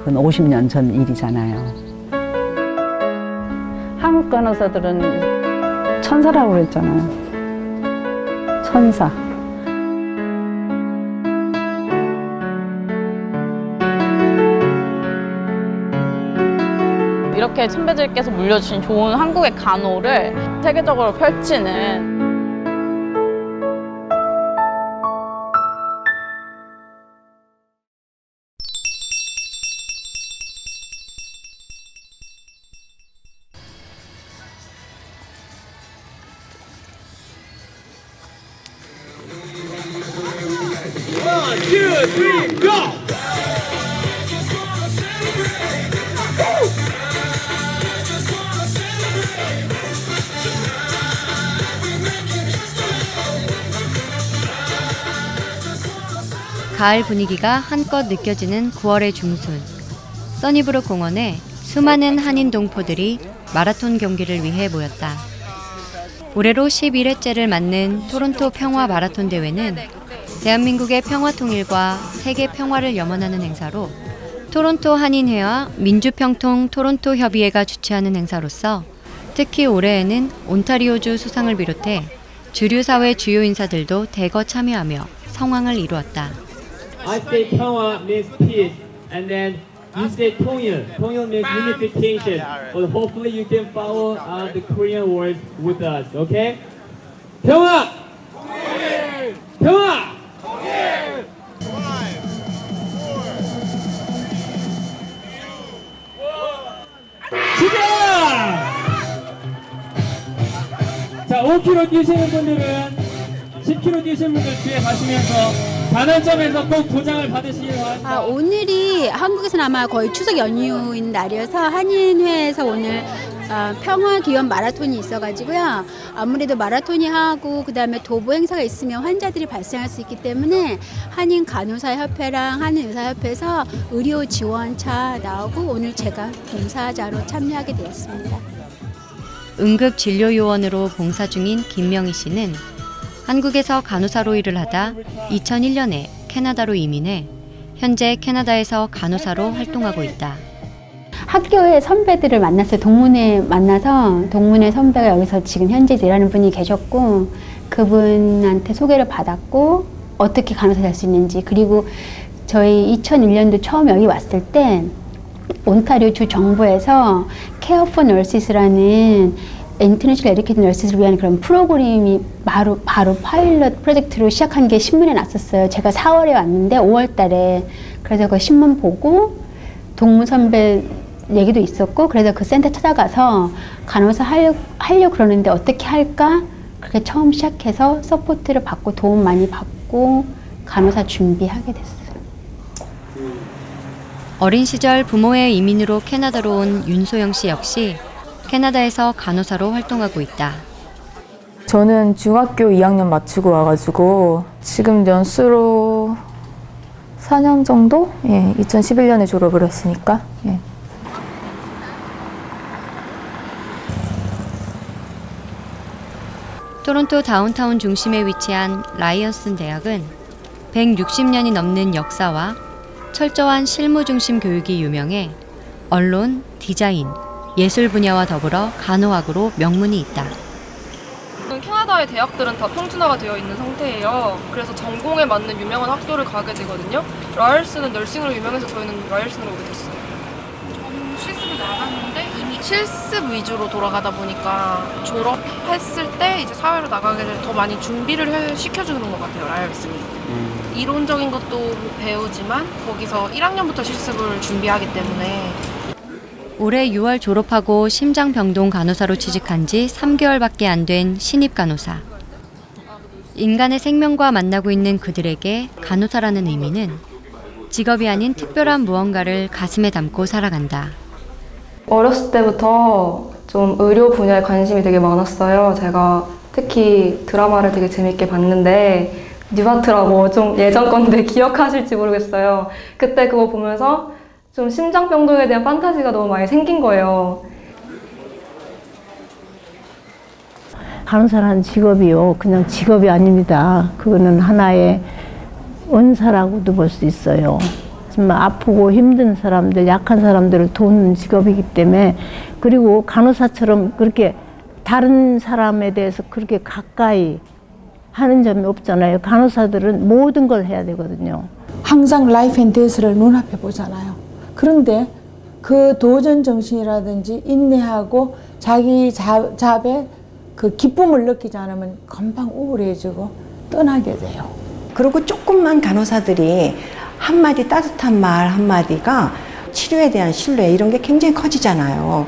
그건 50년 전 일이잖아요. 한국 간호사들은 천사라고 그랬잖아요. 천사. 이렇게 선배들께서 물려주신 좋은 한국의 간호를 세계적으로 펼치는 One, two, three, go! 가을 분위기가 한껏 느껴지는 9월의 중순. 써니브룩 공원에 수많은 한인 동포들이 마라톤 경기를 위해 모였다. 올해로 11회째를 맞는 토론토 평화 마라톤 대회는 대한민국의 평화 통일과 세계 평화를 염원하는 행사로 토론토 한인회와 민주평통 토론토 협의회가 주최하는 행사로서 특히 올해에는 온타리오주 수상을 비롯해 주류 사회 주요 인사들도 대거 참여하며 성황을 이루었다. I say 평화 means peace, and then you say 통일. 통일 means unification. But hopefully you can follow the Korean words with us, okay? 평화! 평화! 시작! 자, 5km 뛰시는 분들은 10km 뛰시는 분들 뒤에 가시면서 반환점에서 꼭 도장을 받으시길 바랍니다. 오늘이 한국에서는 아마 거의 추석 연휴인 날이어서 한인회에서 오늘 평화 기원 마라톤이 있어가지고요. 아무래도 마라톤이 하고 그다음에 도보 행사가 있으면 환자들이 발생할 수 있기 때문에 한인 간호사 협회랑 한인 의사 협회에서 의료 지원차 나오고 오늘 제가 봉사자로 참여하게 되었습니다. 응급 진료 요원으로 봉사 중인 김명희 씨는 한국에서 간호사로 일을 하다 2001년에 캐나다로 이민해 현재 캐나다에서 간호사로 활동하고 있다. 학교의 선배들을 만났어요. 동문회 만나서 동문회 선배가 여기서 지금 현재 일하는 분이 계셨고 그분한테 소개를 받았고 어떻게 간호사 될 수 있는지 그리고 저희 2001년도 처음 여기 왔을 때 온타리오 주 정부에서 케어 포 널시스라는 인터내셔널 에듀케이팅 널시스를 위한 그런 프로그램이 바로 파일럿 프로젝트로 시작한 게 신문에 났었어요. 제가 4월에 왔는데 5월 달에 그래서 그 신문 보고 동문 선배 얘기도 있었고 그래서 그 센터 찾아가서 간호사 하려고 그러는데 어떻게 할까? 그렇게 처음 시작해서 서포트를 받고 도움 많이 받고 간호사 준비하게 됐어요. 어린 시절 부모의 이민으로 캐나다로 온 윤소영 씨 역시 캐나다에서 간호사로 활동하고 있다. 저는 중학교 2학년 마치고 와가지고 지금 연수로 4년 정도? 예, 2011년에 졸업을 했으니까. 예. 토론토 다운타운 중심에 위치한 라이언슨 대학은 160년이 넘는 역사와 철저한 실무 중심 교육이 유명해 언론, 디자인, 예술 분야와 더불어 간호학으로 명문이 있다. 캐나다의 대학들은 다 평준화가 되어 있는 상태예요. 그래서 전공에 맞는 유명한 학교를 가게 되거든요. 라이언스는 널싱으로 유명해서 저희는 라이언스로 오게 됐어요. 저는 실습을 나갔는데 이미 실습 위주로 돌아가다 보니까 졸업했을 때 이제 사회로 나가게 될 더 많이 준비를 시켜주는 것 같아요. 라이언스는. 이론적인 것도 배우지만 거기서 1학년부터 실습을 준비하기 때문에 올해 6월 졸업하고 심장병동 간호사로 취직한 지 3개월밖에 안 된 신입 간호사. 인간의 생명과 만나고 있는 그들에게 간호사라는 의미는 직업이 아닌 특별한 무언가를 가슴에 담고 살아간다. 어렸을 때부터 좀 의료 분야에 관심이 되게 많았어요. 제가 특히 드라마를 되게 재밌게 봤는데 뉴바트라고 좀 예전 건데 기억하실지 모르겠어요. 그때 그거 보면서 좀 심장병동에 대한 판타지가 너무 많이 생긴 거예요. 간호사라는 직업이요. 그냥 직업이 아닙니다. 그거는 하나의 은사라고도 볼 수 있어요. 말씀만 아프고 힘든 사람들, 약한 사람들을 돕는 직업이기 때문에, 그리고 간호사처럼 그렇게 다른 사람에 대해서 그렇게 가까이 하는 점이 없잖아요. 간호사들은 모든 걸 해야 되거든요. 항상 라이프 앤 데스를 눈앞에 보잖아요. 그런데 그 도전 정신이라든지 인내하고 자기 잡에 그 기쁨을 느끼지 않으면 금방 우울해지고 떠나게 돼요. 그리고 조금만 간호사들이 한마디 따뜻한 말 한마디가 치료에 대한 신뢰 이런 게 굉장히 커지잖아요.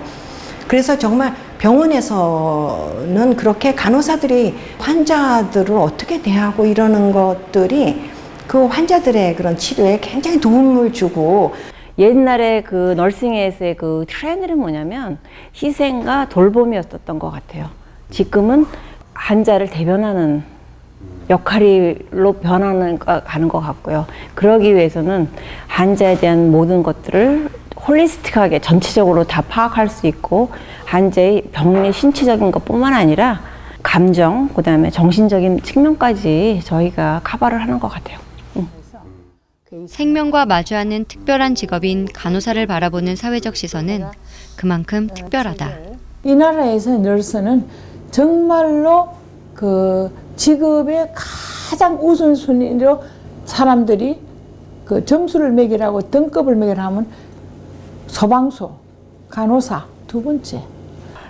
그래서 정말 병원에서는 그렇게 간호사들이 환자들을 어떻게 대하고 이러는 것들이 그 환자들의 그런 치료에 굉장히 도움을 주고, 옛날에 그 널싱에서의 그 트렌드는 뭐냐면 희생과 돌봄이었던 것 같아요. 지금은 환자를 대변하는 역할로 가는 것 같고요. 그러기 위해서는 환자에 대한 모든 것들을 홀리스틱하게 전체적으로 다 파악할 수 있고, 환자의 병리 신체적인 것뿐만 아니라 감정, 그다음에 정신적인 측면까지 저희가 커버를 하는 것 같아요. 생명과 마주하는 특별한 직업인 간호사를 바라보는 사회적 시선은 그만큼 특별하다. 이 나라에서 널스는 정말로 그 직업의 가장 우선순위로 사람들이 그 점수를 매기라고 등급을 매기라 하면 소방서, 간호사 두 번째.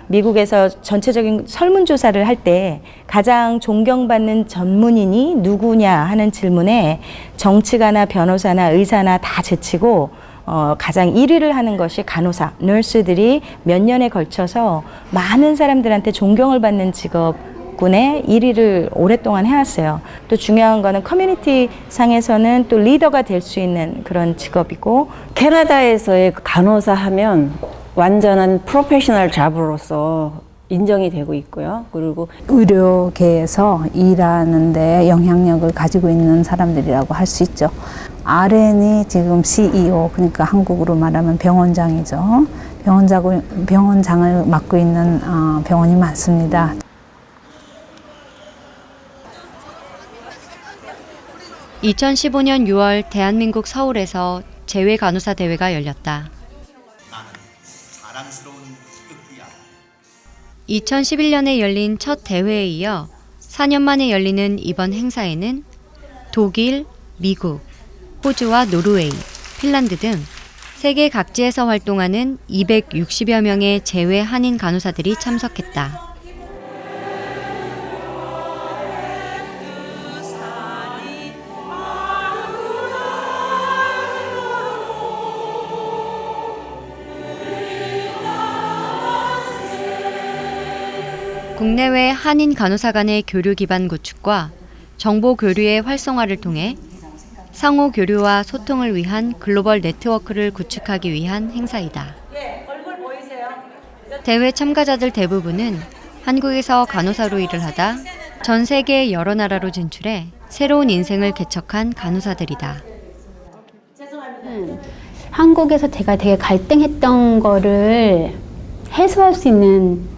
미국에서 전체적인 설문조사를 할 때 가장 존경받는 전문인이 누구냐 하는 질문에 정치가나 변호사나 의사나 다 제치고 가장 1위를 하는 것이 간호사, 널스들이 몇 년에 걸쳐서 많은 사람들한테 존경을 받는 직업군의 1위를 오랫동안 해왔어요. 또 중요한 거는 커뮤니티 상에서는 또 리더가 될 수 있는 그런 직업이고, 캐나다에서의 간호사 하면 완전한 프로페셔널 잡으로서 인정이 되고 있고요. 그리고 의료계에서 일하는 데 영향력을 가지고 있는 사람들이라고 할 수 있죠. RN이 지금 CEO, 그러니까 한국으로 말하면 병원장이죠. 병원장을 맡고 있는 병원이 많습니다. (2015년 6월) 대한민국 서울에서 재외 간호사 대회가 열렸다. 2011년에 열린 첫 대회에 이어 4년 만에 열리는 이번 행사에는 독일, 미국, 호주와 노르웨이, 핀란드 등 세계 각지에서 활동하는 260여 명의 재외 한인 간호사들이 참석했다. 국내외 한인 간호사 간의 교류 기반 구축과 정보 교류의 활성화를 통해 상호 교류와 소통을 위한 글로벌 네트워크를 구축하기 위한 행사이다. 대회 참가자들 대부분은 한국에서 간호사로 일을 하다 전 세계 여러 나라로 진출해 새로운 인생을 개척한 간호사들이다. 한국에서 제가 되게 갈등했던 거를 해소할 수 있는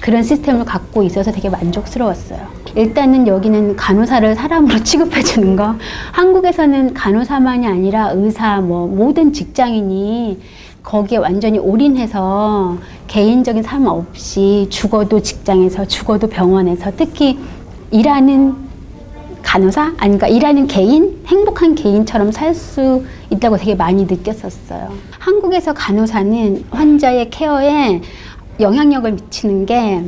그런 시스템을 갖고 있어서 되게 만족스러웠어요. 일단은 여기는 간호사를 사람으로 취급해 주는 거. 한국에서는 간호사만이 아니라 의사, 모든 직장인이 거기에 완전히 올인해서 개인적인 삶 없이 죽어도 직장에서, 죽어도 병원에서, 특히 일하는 간호사? 그러니까 일하는 개인? 행복한 개인처럼 살 수 있다고 되게 많이 느꼈었어요. 한국에서 간호사는 환자의 케어에 영향력을 미치는 게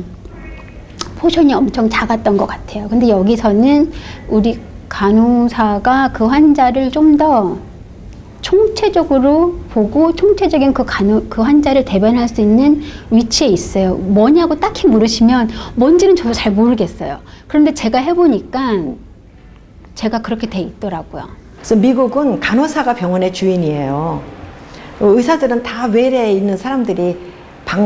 포션이 엄청 작았던 것 같아요. 근데 여기서는 우리 간호사가 그 환자를 좀 더 총체적으로 보고 총체적인 그 환자를 대변할 수 있는 위치에 있어요. 뭐냐고 딱히 물으시면 뭔지는 저도 잘 모르겠어요. 그런데 제가 해보니까 제가 그렇게 돼 있더라고요. 그래서 미국은 간호사가 병원의 주인이에요. 의사들은 다 외래에 있는 사람들이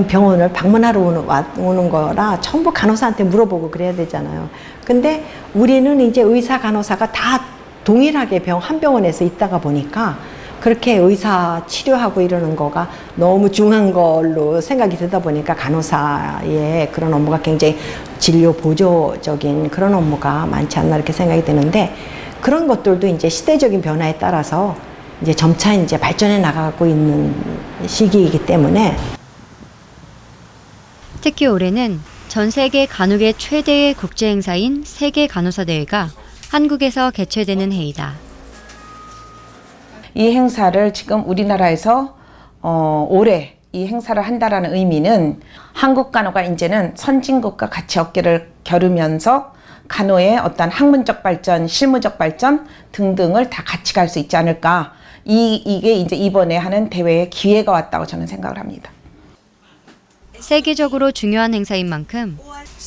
병원을 방문하러 오는 거라 전부 간호사한테 물어보고 그래야 되잖아요. 근데 우리는 이제 의사, 간호사가 다 동일하게 한 병원에서 있다가 보니까 그렇게 의사 치료하고 이러는 거가 너무 중요한 걸로 생각이 되다 보니까 간호사의 그런 업무가 굉장히 진료 보조적인 그런 업무가 많지 않나 이렇게 생각이 드는데, 그런 것들도 이제 시대적인 변화에 따라서 이제 점차 이제 발전해 나가고 있는 시기이기 때문에 특히 올해는 전 세계 간호계 최대의 국제 행사인 세계 간호사 대회가 한국에서 개최되는 해이다. 이 행사를 지금 우리나라에서 올해 이 행사를 한다라는 의미는 한국 간호가 이제는 선진국과 같이 어깨를 겨루면서 간호의 어떤 학문적 발전, 실무적 발전 등등을 다 같이 갈 수 있지 않을까. 이게 이제 이번에 하는 대회의 기회가 왔다고 저는 생각을 합니다. 세계적으로 중요한 행사인 만큼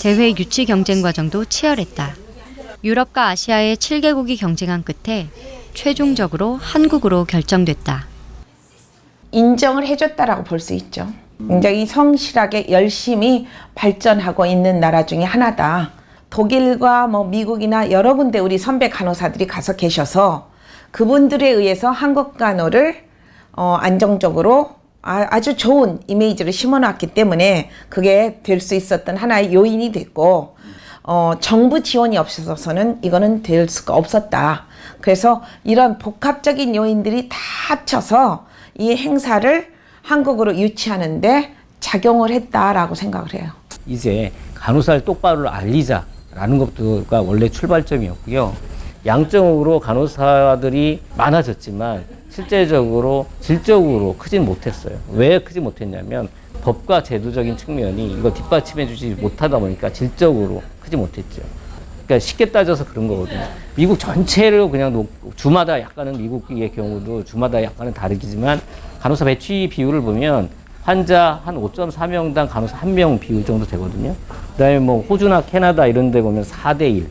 대회 유치 경쟁 과정도 치열했다. 유럽과 아시아의 7개국이 경쟁한 끝에 최종적으로 한국으로 결정됐다. 인정을 해줬다라고 볼 수 있죠. 굉장히 성실하게 열심히 발전하고 있는 나라 중에 하나다. 독일과 미국이나 여러 군데 우리 선배 간호사들이 가서 계셔서 그분들에 의해서 한국 간호를 안정적으로 아주 좋은 이미지를 심어놨기 때문에 그게 될 수 있었던 하나의 요인이 됐고, 정부 지원이 없어서는 이거는 될 수가 없었다. 그래서 이런 복합적인 요인들이 다 합쳐서 이 행사를 한국으로 유치하는데 작용을 했다라고 생각을 해요. 이제 간호사를 똑바로 알리자라는 것가 원래 출발점이었고요. 양적으로 간호사들이 많아졌지만 실제적으로 질적으로 크진 못했어요. 왜 크지 못했냐면 법과 제도적인 측면이 이걸 뒷받침해 주지 못하다 보니까 질적으로 크지 못했죠. 그러니까 쉽게 따져서 그런 거거든요. 미국 전체를 그냥 주마다 약간은 미국의 경우도 주마다 약간은 다르지만 간호사 배치 비율을 보면 환자 한 5.4명당 간호사 1명 비율 정도 되거든요. 그다음에 호주나 캐나다 이런 데 보면 4대1,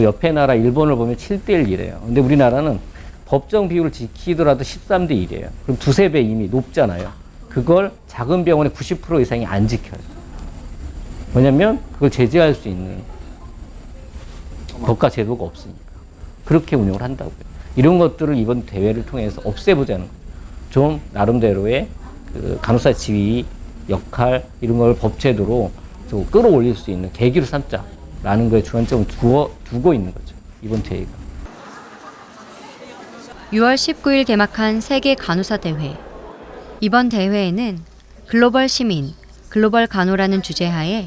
옆에 나라 일본을 보면 7대1이래요. 근데 우리나라는 법정 비율을 지키더라도 13대1이에요. 그럼 두세 배 이미 높잖아요. 그걸 작은 병원의 90% 이상이 안 지켜요. 왜냐면 그걸 제재할 수 있는 법과 제도가 없으니까. 그렇게 운영을 한다고요. 이런 것들을 이번 대회를 통해서 없애보자는 거죠. 좀 나름대로의 그 간호사 지위, 역할 이런 걸 법제도로 좀 끌어올릴 수 있는 계기로 삼자라는 거에 주안점을 두고 있는 거죠. 이번 대회가. 6월 19일 개막한 세계 간호사 대회. 이번 대회에는 글로벌 시민, 글로벌 간호라는 주제하에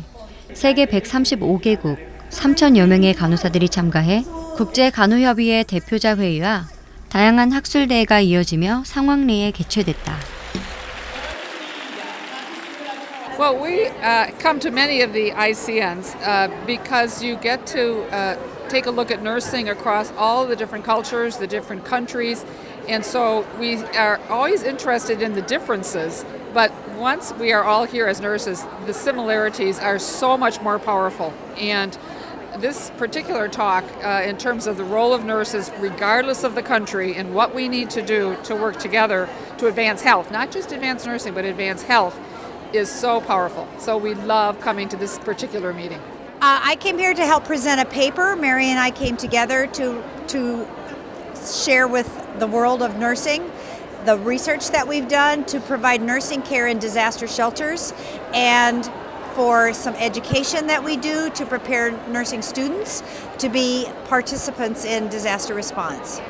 세계 135개국 3,000여 명의 간호사들이 참가해 국제간호협의회 대표자 회의와 다양한 학술대회가 이어지며 상황리에 개최됐다. Well, we come to many of the ICNs because you get to take a look at nursing across all the different cultures, the different countries, and so we are always interested in the differences, but once we are all here as nurses, the similarities are so much more powerful. And this particular talk, in terms of the role of nurses, regardless of the country, and what we need to do to work together to advance health, not just advance nursing, but advance health, is so powerful. So we love coming to this particular meeting. I came here to help present a paper. Mary and I came together to share with the world of nursing the research that we've done to provide nursing care in disaster shelters, and for some education that we do to prepare nursing students to be participants in disaster response.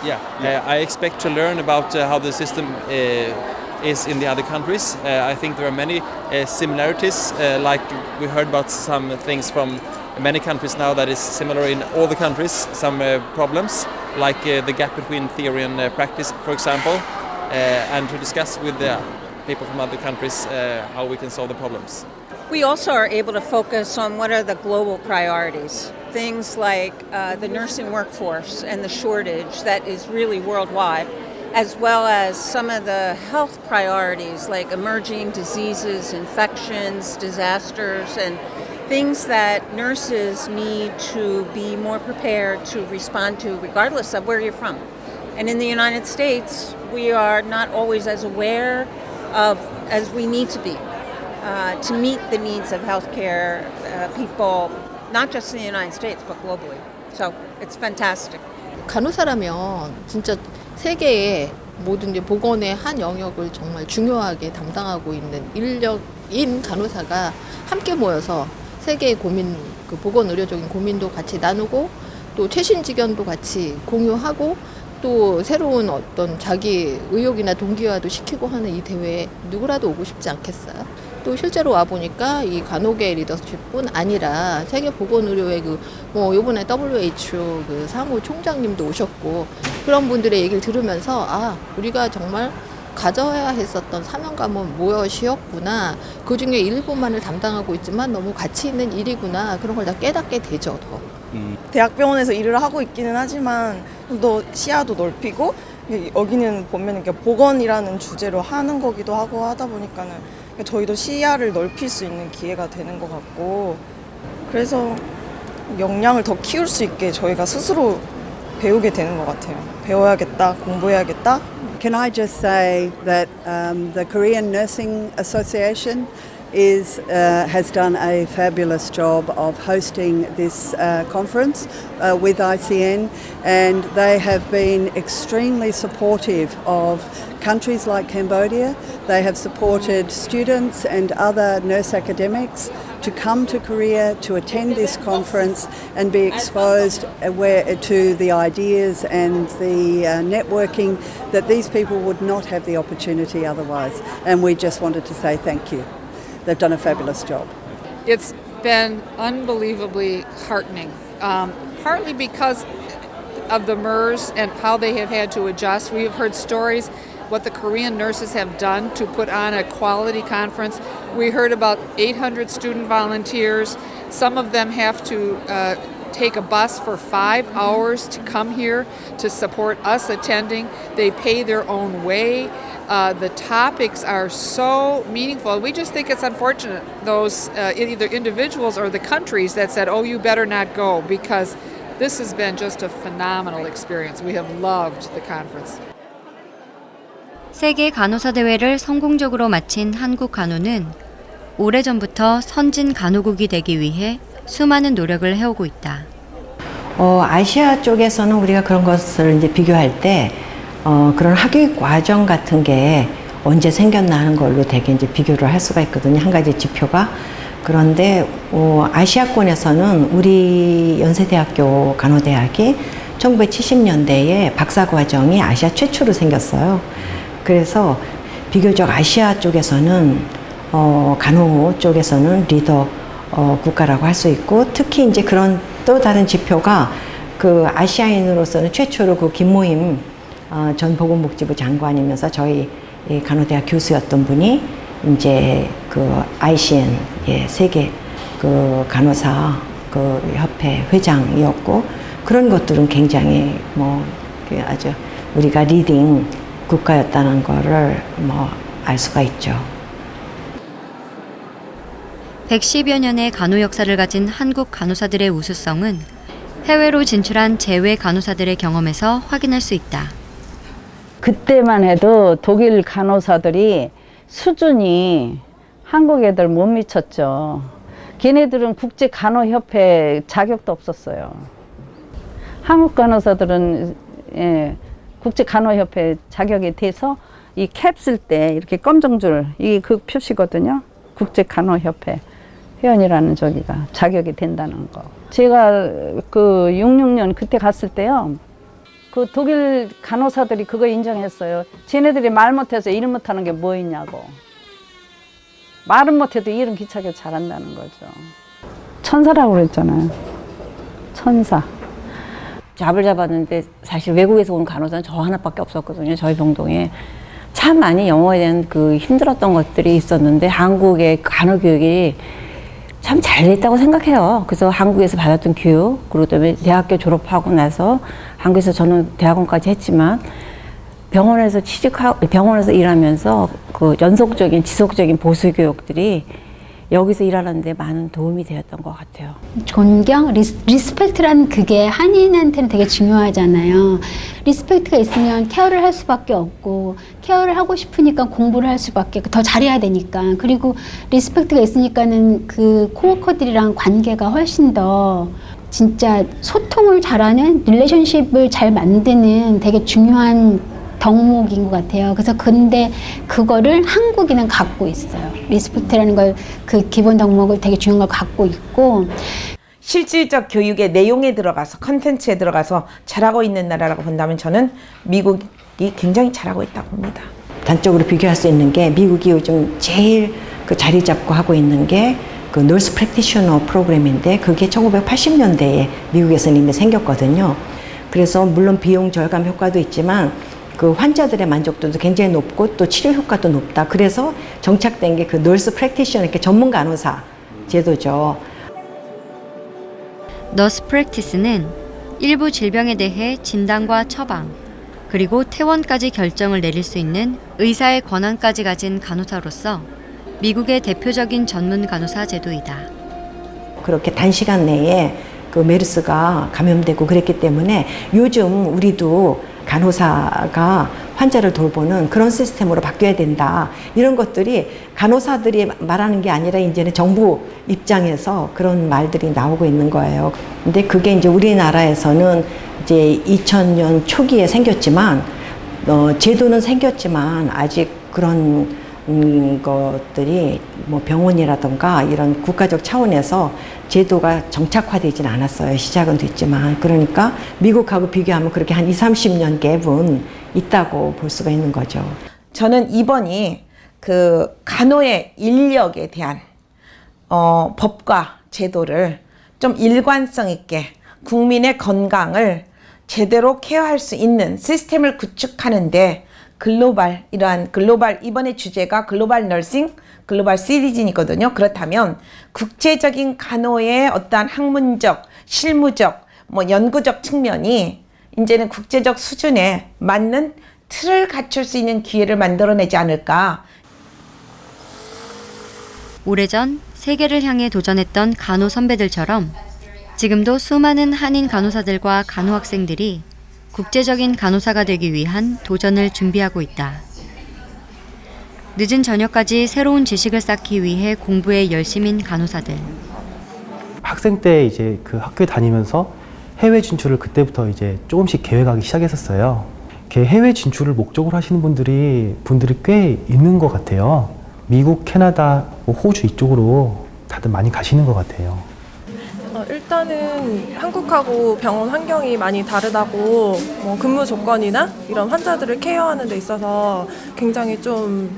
Yeah, I expect to learn about how the system is in the other countries. I think there are many similarities, like we heard about some things from many countries now that is similar in all the countries, some problems, like the gap between theory and practice, for example, and to discuss with the people from other countries how we can solve the problems. We also are able to focus on what are the global priorities, things like the nursing workforce and the shortage that is really worldwide, as well as some of the health priorities like emerging diseases, infections, disasters, and things that nurses need to be more prepared to respond to regardless of where you're from. And in the United States, we are not always as aware of as we need to be to meet the needs of healthcare people, not just in the United States, but globally. So it's fantastic. 간호사라면 진짜 세계의 모든 이제 보건의 한 영역을 정말 중요하게 담당하고 있는 인력인 간호사가 함께 모여서 세계의 고민, 그 보건 의료적인 고민도 같이 나누고 또 최신 지견도 같이 공유하고 또 새로운 어떤 자기 의욕이나 동기화도 시키고 하는 이 대회에 누구라도 오고 싶지 않겠어요? 또 실제로 와 보니까 이 간호계 리더십뿐 아니라 세계보건의료의 요번에 WHO 그 사무총장님도 오셨고 그런 분들의 얘기를 들으면서 우리가 정말 가져야 했었던 사명감은 무엇이었구나. 그 중에 일부만을 담당하고 있지만 너무 가치 있는 일이구나. 그런 걸 다 깨닫게 되죠, 더. 대학병원에서 일을 하고 있기는 하지만 좀 더 시야도 넓히고 여기는 보면 이렇게 보건이라는 주제로 하는 거기도 하고 하다 보니까는 저희도 시야를 넓힐 수 있는 기회가 되는 것 같고 그래서 역량을 더 키울 수 있게 저희가 스스로 배우게 되는 것 같아요. 배워야겠다, 공부해야겠다. Can I just say that the Korean Nursing Association has done a fabulous job of hosting this conference with ICN, and they have been extremely supportive of countries like Cambodia. They have supported students and other nurse academics to come to Korea to attend this conference and be exposed to the ideas and the networking that these people would not have the opportunity otherwise. And we just wanted to say thank you. They've done a fabulous job. It's been unbelievably heartening, partly because of the MERS and how they have had to adjust. We have heard stories what the Korean nurses have done to put on a quality conference. We heard about 800 student volunteers. Some of them have to take a bus for 5 hours to come here to support us attending. They pay their own way. The topics are so meaningful. We just think it's unfortunate those either individuals or the countries that said, "Oh, you better not go," because this has been just a phenomenal experience. We have loved the conference. 세계 간호사 대회를 성공적으로 마친 한국 간호는 오래전부터 선진 간호국이 되기 위해 수많은 노력을 해오고 있다. 아시아 쪽에서는 우리가 그런 것을 이제 비교할 때 그런 학위 과정 같은 게 언제 생겼나 하는 걸로 되게 이제 비교를 할 수가 있거든요. 한 가지 지표가. 그런데 아시아권에서는 우리 연세대학교 간호대학이 1970년대에 박사 과정이 아시아 최초로 생겼어요. 그래서 비교적 아시아 쪽에서는 간호 쪽에서는 리더 국가라고 할 수 있고, 특히 이제 그런 또 다른 지표가 그 아시아인으로서는 최초로 그 김모임 전 보건복지부 장관이면서 저희 간호대학 교수였던 분이 이제 그 ICN 세계 그 간호사 그 협회 회장이었고, 그런 것들은 굉장히 아주 우리가 리딩 국가였다는 거를 알 수가 있죠. 110여 년의 간호 역사를 가진 한국 간호사들의 우수성은 해외로 진출한 제외 간호사들의 경험에서 확인할 수 있다. 그때만 해도 독일 간호사들이 수준이 한국 애들 못 미쳤죠. 걔네들은 국제 간호협회 자격도 없었어요. 한국 간호사들은 국제 간호협회 자격이 돼서 이 캡 쓸 때 이렇게 검정줄 이게 그 표시거든요. 국제 간호협회 회원이라는 저기가 자격이 된다는 거. 제가 그 66년 그때 갔을 때요. 그 독일 간호사들이 그거 인정했어요. 쟤네들이 말 못해서 일 못하는 게 뭐 있냐고. 말은 못해도 일은 기차게 잘한다는 거죠. 천사라고 그랬잖아요. 천사. 잡을 잡았는데 사실 외국에서 온 간호사는 저 하나밖에 없었거든요. 저희 병동에. 참 많이 영어에 대한 그 힘들었던 것들이 있었는데 한국의 간호 교육이 참 잘 됐다고 생각해요. 그래서 한국에서 받았던 교육, 그리고 그다음에 대학교 졸업하고 나서 한국에서 저는 대학원까지 했지만 병원에서 병원에서 일하면서 그 연속적인 지속적인 보수 교육들이 여기서 일하는데 많은 도움이 되었던 것 같아요. 존경, 리스펙트라는 그게 한인한테는 되게 중요하잖아요. 리스펙트가 있으면 케어를 할 수밖에 없고, 케어를 하고 싶으니까 공부를 할 수밖에, 더 잘해야 되니까. 그리고 리스펙트가 있으니까는 그 코워커들이랑 관계가 훨씬 더 진짜 소통을 잘하는, 릴레이션십을 잘 만드는 되게 중요한 덕목인 것 같아요. 그래서 근데 그거를 한국인은 갖고 있어요. 리스펙트라는 걸, 그 기본 덕목을 되게 중요한 걸 갖고 있고. 실질적 교육의 내용에 들어가서 컨텐츠에 들어가서 잘하고 있는 나라라고 본다면 저는 미국이 굉장히 잘하고 있다고 봅니다. 단적으로 비교할 수 있는 게 미국이 요즘 제일 그 자리 잡고 하고 있는 게 그 널스 프랙티셔너 프로그램인데 그게 1980년대에 미국에서는 이미 생겼거든요. 그래서 물론 비용 절감 효과도 있지만 그 환자들의 만족도도 굉장히 높고 또 치료 효과도 높다. 그래서 정착된 게 그 널스 프랙티셔너 이렇게 전문 간호사 제도죠. 너스 프랙티스는 일부 질병에 대해 진단과 처방, 그리고 퇴원까지 결정을 내릴 수 있는 의사의 권한까지 가진 간호사로서 미국의 대표적인 전문 간호사 제도이다. 그렇게 단시간 내에 그 메르스가 감염되고 그랬기 때문에 요즘 우리도 간호사가 환자를 돌보는 그런 시스템으로 바뀌어야 된다. 이런 것들이 간호사들이 말하는 게 아니라 이제는 정부 입장에서 그런 말들이 나오고 있는 거예요. 근데 그게 이제 우리나라에서는 이제 2000년 초기에 생겼지만 제도는 생겼지만 아직 그런 것들이 뭐 병원이라던가 이런 국가적 차원에서 제도가 정착화되진 않았어요. 시작은 됐지만. 그러니까 미국하고 비교하면 그렇게 한 20-30년 갭은 있다고 볼 수가 있는 거죠. 저는 이번이 그 간호의 인력에 대한 법과 제도를 좀 일관성 있게 국민의 건강을 제대로 케어할 수 있는 시스템을 구축하는데 이러한 글로벌, 이번에 주제가 글로벌 너싱, 글로벌 시티즌이거든요. 그렇다면 국제적인 간호의 어떠한 학문적, 실무적, 뭐 연구적 측면이 이제는 국제적 수준에 맞는 틀을 갖출 수 있는 기회를 만들어내지 않을까. 오래전 세계를 향해 도전했던 간호 선배들처럼 지금도 수많은 한인 간호사들과 간호학생들이 국제적인 간호사가 되기 위한 도전을 준비하고 있다. 늦은 저녁까지 새로운 지식을 쌓기 위해 공부에 열심인 간호사들. 학생 때 이제 그 학교에 다니면서 해외 진출을 그때부터 이제 조금씩 계획하기 시작했었어요. 이렇게 해외 진출을 목적으로 하시는 분들이 꽤 있는 것 같아요. 미국, 캐나다, 호주 이쪽으로 다들 많이 가시는 것 같아요. 일단은 한국하고 병원 환경이 많이 다르다고 근무 조건이나 이런 환자들을 케어하는 데 있어서 굉장히 좀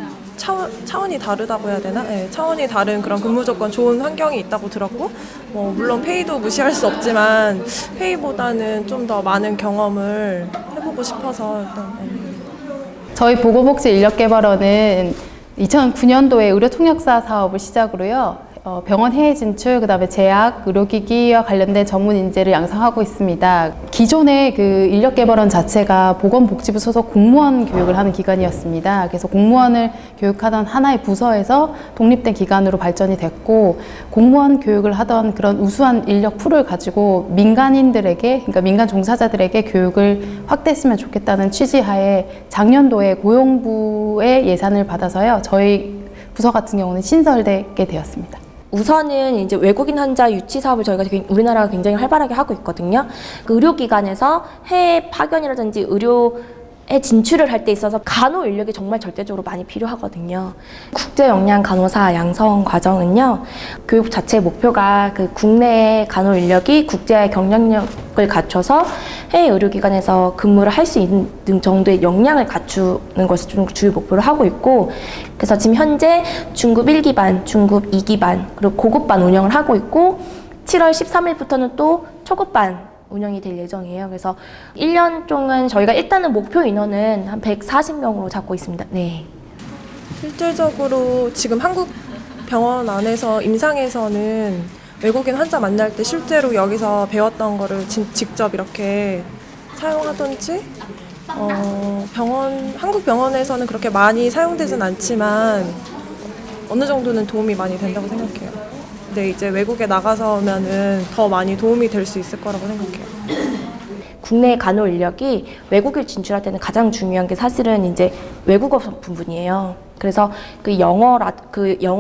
차원이 다르다고 해야 되나? 네, 차원이 다른 그런 근무 조건 좋은 환경이 있다고 들었고 물론 페이도 무시할 수 없지만 페이보다는 좀 더 많은 경험을 해보고 싶어서 일단 저희 보건복지인력개발원은 2009년도에 의료통역사 사업을 시작으로요. 병원 해외 진출, 그다음에 제약, 의료기기와 관련된 전문 인재를 양성하고 있습니다. 기존의 그 인력개발원 자체가 보건복지부 소속 공무원 교육을 하는 기관이었습니다. 그래서 공무원을 교육하던 하나의 부서에서 독립된 기관으로 발전이 됐고 공무원 교육을 하던 그런 우수한 인력 풀을 가지고 민간인들에게, 그러니까 민간 종사자들에게 교육을 확대했으면 좋겠다는 취지하에 작년도에 고용부의 예산을 받아서요. 저희 부서 같은 경우는 신설되게 되었습니다. 우선은 이제 외국인 환자 유치 사업을 저희가 우리나라가 굉장히 활발하게 하고 있거든요. 그 의료기관에서 해외 파견이라든지 의료에 진출을 할 때 있어서 간호 인력이 정말 절대적으로 많이 필요하거든요. 국제 역량 간호사 양성 과정은요, 교육 자체의 목표가 그 국내의 간호 인력이 국제 경쟁력을 갖춰서 해외 의료기관에서 근무를 할 수 있는 정도의 역량을 갖추는 것을 좀 주요 목표로 하고 있고, 그래서 지금 현재 중급 1기반, 중급 2기반, 그리고 고급반 운영을 하고 있고 7월 13일부터는 또 초급반 운영이 될 예정이에요. 그래서 1년 동안 저희가 일단은 목표 인원은 한 140명으로 잡고 있습니다. 네. 실질적으로 지금 한국 병원 안에서 임상에서는 외국인 환자 만날 때 실제로 여기서 배웠던 거를 직접 이렇게 사용하든지 한국 병원에서는 그렇게 많이 사용되진 않지만 어느 정도는 도움이 많이 된다고 생각해요. 근데 이제 외국에 나가서면은 더 많이 도움이 될 수 있을 거라고 생각해요. 국내 간호 인력이 외국을 진출할 때는 가장 중요한 게 사실은 이제 외국어 부분이에요. 그래서 그 영어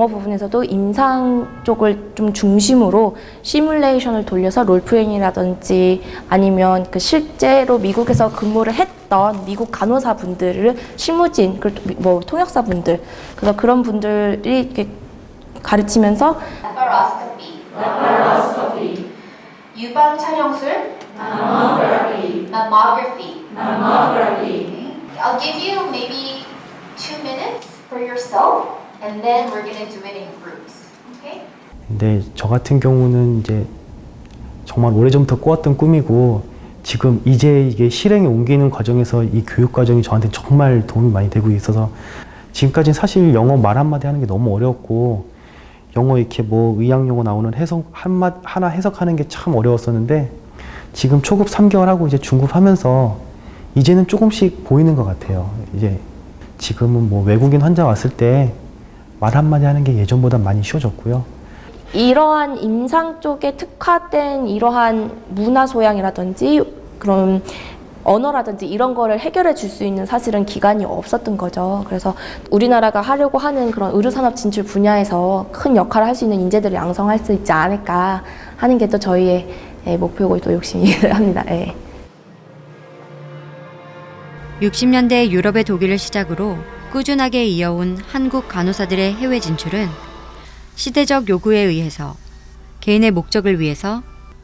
부분에서도 임상 쪽을 좀 중심으로 시뮬레이션을 돌려서 롤플레잉이라든지 아니면 그 실제로 미국에서 근무를 했던 미국 간호사분들을 실무진, 그리고 통역사분들, 그래서 그런 분들이 이렇게 가르치면서 유방 촬영술. Mammography. I'll give you maybe 2 minutes for yourself, and then we're gonna do it in groups. Okay? 근데 저 같은 경우는 이제 정말 오래전부터 꾸었던 꿈이고 지금 이제 이게 실행에 옮기는 과정에서 이 교육 과정이 저한테 정말 도움이 많이 되고 있어서 지금까지는 사실 영어 말 한마디 하는 게 너무 어려웠고 영어 이렇게 뭐 의학 용어 나오는 해석 하나 해석하는 게 참 어려웠었는데 지금 초급 3개월 하고 이제 중급 하면서 이제는 조금씩 보이는 것 같아요. 이제 지금은 뭐 외국인 환자 왔을 때 말 한마디 하는 게 예전보다 많이 쉬워졌고요. 이러한 임상 쪽에 특화된 이러한 문화 소양이라든지 그런 언어라든지 이런 거를 해결해 줄 수 있는 사실은 기관이 없었던 거죠. 그래서 우리나라가 하려고 하는 그런 의료산업 진출 분야에서 큰 역할을 할 수 있는 인재들을 양성할 수 있지 않을까 하는 게 또 저희의 목표고 또 욕심이기도 합니다. 60년대 유럽의 독일을 시작으로 꾸준하게 이어온 한국 간호사들의 해외 진출은 시대적 요구에 의해서 개인의 목적을 위해서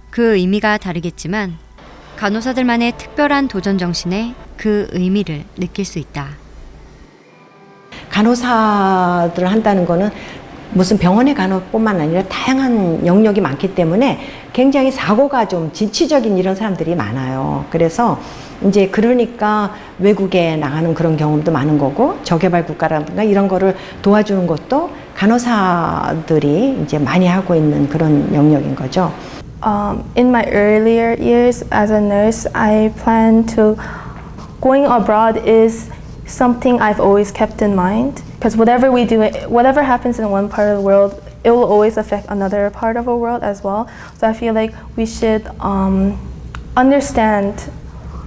그 의미가 다르겠지만 간호사들만의 특별한 도전 정신에 그 의미를 느낄 수 있다. 간호사들을 한다는 거는 무슨 병원의 간호뿐만 아니라 다양한 영역이 많기 때문에 굉장히 사고가 좀 진취적인 이런 사람들이 많아요. 그래서 이제 그러니까 외국에 나가는 그런 경우도 많은 거고 저개발 국가라든가 이런 거를 도와주는 것도 간호사들이 이제 많이 하고 있는 그런 영역인 거죠. In my earlier years as a nurse, I plan to going abroad is something I've always kept in mind because whatever we do, whatever happens in one part of the world, it will always affect another part of the world as well. So I feel like we should understand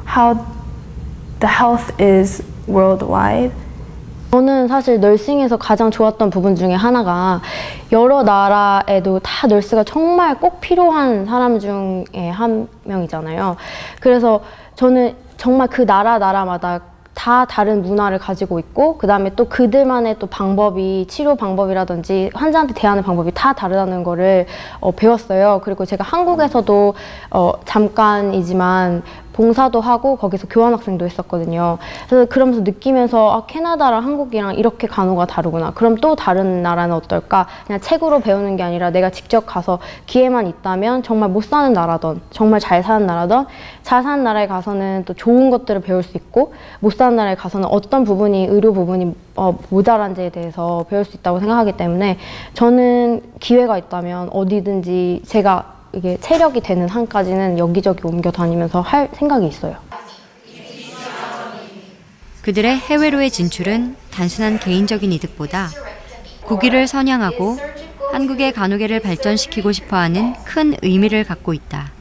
how the health is worldwide. 저는 사실 널싱에서 가장 좋았던 부분 중에 하나가 여러 나라에도 다 널스가 정말 꼭 필요한 사람 중에 한 명이잖아요. 그래서 저는 정말 그 나라마다 다 다른 문화를 가지고 있고 그 다음에 또 그들만의 또 방법이 치료 방법이라든지 환자한테 대하는 방법이 다 다르다는 거를 배웠어요. 그리고 제가 한국에서도 잠깐이지만 봉사도 하고 거기서 교환학생도 했었거든요. 그래서 그러면서 느끼면서 캐나다랑 한국이랑 이렇게 간호가 다르구나. 그럼 또 다른 나라는 어떨까? 그냥 책으로 배우는 게 아니라 내가 직접 가서 기회만 있다면 정말 못 사는 나라든 정말 잘 사는 나라든 잘 사는 나라에 가서는 또 좋은 것들을 배울 수 있고 못 사는 나라에 가서는 어떤 부분이 의료 부분이 모자란지에 대해서 배울 수 있다고 생각하기 때문에 저는 기회가 있다면 어디든지 제가 이게 체력이 되는 한까지는 여기저기 옮겨 다니면서 할 생각이 있어요. 그들의 해외로의 진출은 단순한 개인적인 이득보다 국위를 선양하고 한국의 간호계를 발전시키고 싶어하는 큰 의미를 갖고 있다.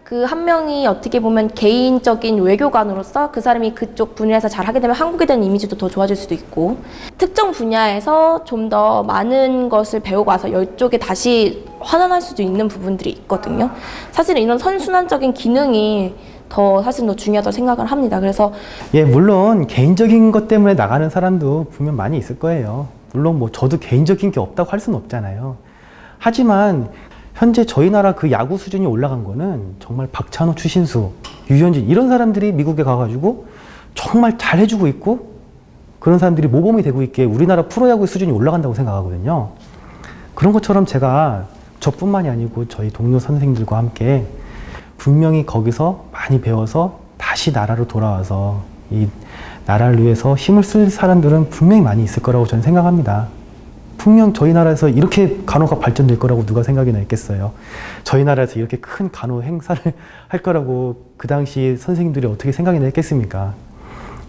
그 한 명이 어떻게 보면 개인적인 외교관으로서 그 사람이 그쪽 분야에서 잘 하게 되면 한국에 대한 이미지도 더 좋아질 수도 있고 특정 분야에서 좀 더 많은 것을 배우고 와서 이쪽에 다시 환원할 수도 있는 부분들이 있거든요. 사실은 이런 선순환적인 기능이 사실 더 중요하다고 생각을 합니다. 그래서 물론 개인적인 것 때문에 나가는 사람도 분명 많이 있을 거예요. 물론 뭐 저도 개인적인 게 없다고 할 수는 없잖아요. 하지만 현재 저희 나라 그 야구 수준이 올라간 거는 정말 박찬호, 추신수, 유현진 이런 사람들이 미국에 가가지고 정말 잘 해주고 있고 그런 사람들이 모범이 되고 있게 우리나라 프로야구의 수준이 올라간다고 생각하거든요. 그런 것처럼 제가 저뿐만이 아니고 저희 동료 선생님들과 함께 분명히 거기서 많이 배워서 다시 나라로 돌아와서 이 나라를 위해서 힘을 쓸 사람들은 분명히 많이 있을 거라고 저는 생각합니다. 분명 저희 나라에서 이렇게 간호가 발전될 거라고 누가 생각이나 했겠어요. 저희 나라에서 이렇게 큰 간호 행사를 할 거라고 그 당시 선생님들이 어떻게 생각이나 했겠습니까?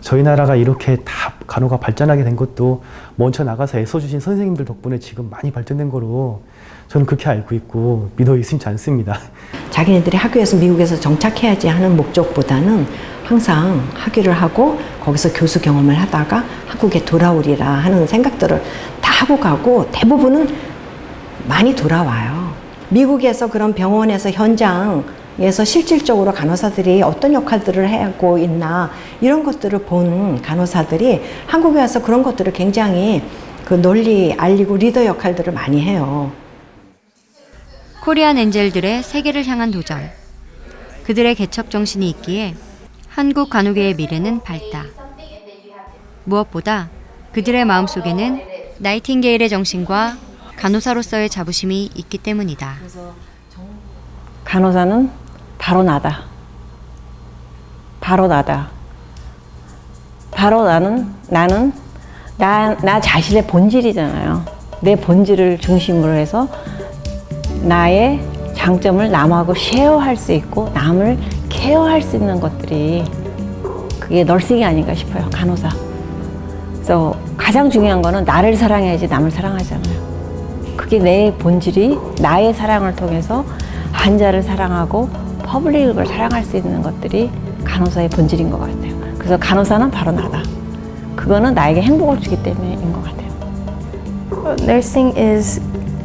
저희 나라가 이렇게 다 간호가 발전하게 된 것도 먼저 나가서 애써주신 선생님들 덕분에 지금 많이 발전된 거로 저는 그렇게 알고 있고 믿어 의심치 않습니다. 자기네들이 학교에서 미국에서 정착해야지 하는 목적보다는 항상 학위를 하고 거기서 교수 경험을 하다가 한국에 돌아오리라 하는 생각들을 다 하고 가고 대부분은 많이 돌아와요. 미국에서 그런 병원에서 현장에서 실질적으로 간호사들이 어떤 역할들을 하고 있나 이런 것들을 본 간호사들이 한국에 와서 그런 것들을 굉장히 널리 알리고 리더 역할들을 많이 해요. 코리안 엔젤들의 세계를 향한 도전. 그들의 개척 정신이 있기에 한국 간호계의 미래는 밝다. 무엇보다 그들의 마음속에는 나이팅게일의 정신과 간호사로서의 자부심이 있기 때문이다. 간호사는 바로 나다. 바로 나다. 바로 나는 나 자신의 본질이잖아요. 내 본질을 중심으로 해서 나의 장점을 남하고 쉐어할 수 있고 남을 케어할 수 있는 것들이 그게 널싱이 아닌가 싶어요. 간호사. 그래서 가장 중요한 거는 나를 사랑해야지 남을 사랑하잖아요. 그게 내 본질이 나의 사랑을 통해서 환자를 사랑하고 퍼블릭을 사랑할 수 있는 것들이 간호사의 본질인 것 같아요. 그래서 간호사는 바로 나다. 그거는 나에게 행복을 주기 때문인 것 같아요. Nursing is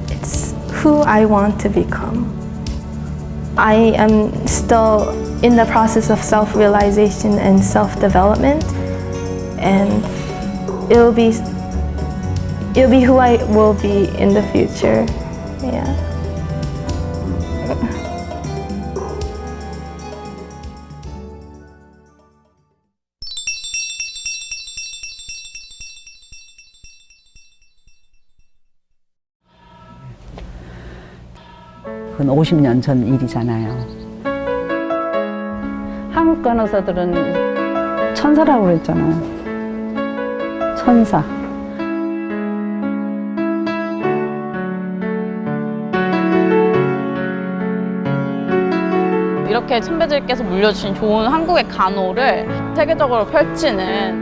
it's who I want to become. I am still in the process of self-realization and self-development, and it'll be who I will be in the future. Yeah. 그건 50년 전 일이잖아요. 한국 간호사들은 천사라고 그랬잖아요. 천사. 이렇게 선배들께서 물려주신 좋은 한국의 간호를 세계적으로 펼치는